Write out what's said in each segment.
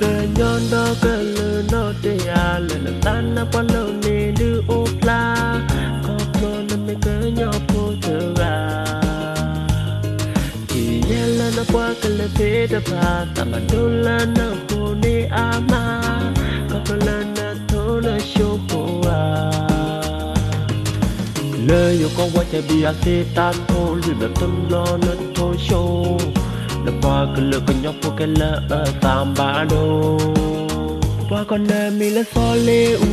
cơ nhon đó cơ lơ nó để à lơ nó tan nó qua lâu nè đưa ô pla có pro nó mới cơ nhỏ po thơ à thì nhẹ lơ nó qua cơ lơ thế đập à ta mà đô lơ nó po nè à mà có pro lơ nó thô nó show po à lơ yo có qua chạy bia xe ta thô lư đập tâm lo nó thô show đã qua cái lỡ cái nhóc của cái lỡ ở tam ba đô qua con nơi mi lỡ so lê u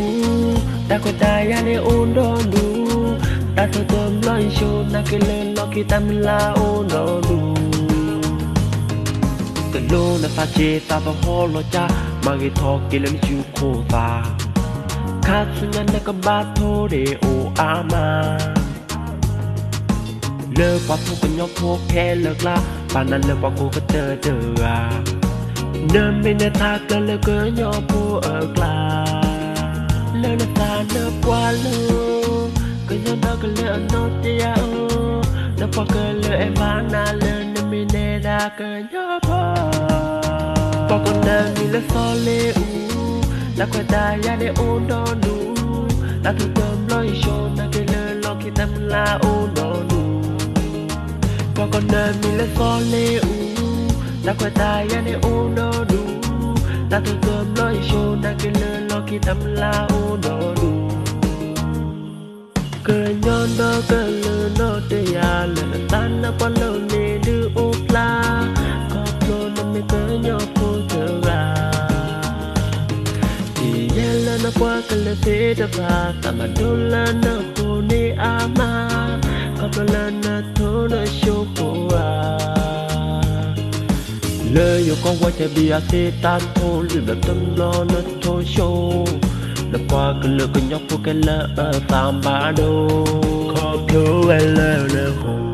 ta có tai ya ne ôn đo đủ ta thơ tôm lo show na cái lỡ lo khi ta mình la ôn đo đủ từ lô na pha chê ta vào ho lo cha mà cái thọ kia lên chịu khổ ta khát xuân nhân na cái ba thô để ô ama lỡ qua thu cái nhóc thô khe lỡ la bà năn lỡ qua cô cái tơ à nơm bên nơi tha cơ lỡ cơ nhỏ po ở cla lỡ nó ta nơ qua lỡ cơ nhỏ đó cơ lỡ nó tia nó qua cơ lỡ em ba na lỡ nơ mi nè ra cơ nhỏ po qua con nơ mi lỡ so lê u đã qua ta ya để ôn đo đủ đã thu tôm lối show na cái lỡ lo khi tâm la ôn đo đủ qua con nơi mi lỡ so lê u đã qua ta ya ne u no đủ ta thu tôm lối show na cái lơ lo khi tâm la u no đủ cơ nhon đó cơ lơ nó để ya lơ nó tan nó qua lâu nè đưa u pla có pro nó mới cơ nhỏ po thơ à thì ya lơ nó qua cơ lơ thế đập à ta mà đô lơ nó po nè à mà có pro lơ nó thô nó show po à lơ yo con qua chạy bia xe ta thô lư đập tâm lo nó thô show đã qua cái lơ cái nhóc của cái lơ ở tam ba đô có pro lơ lơ hồn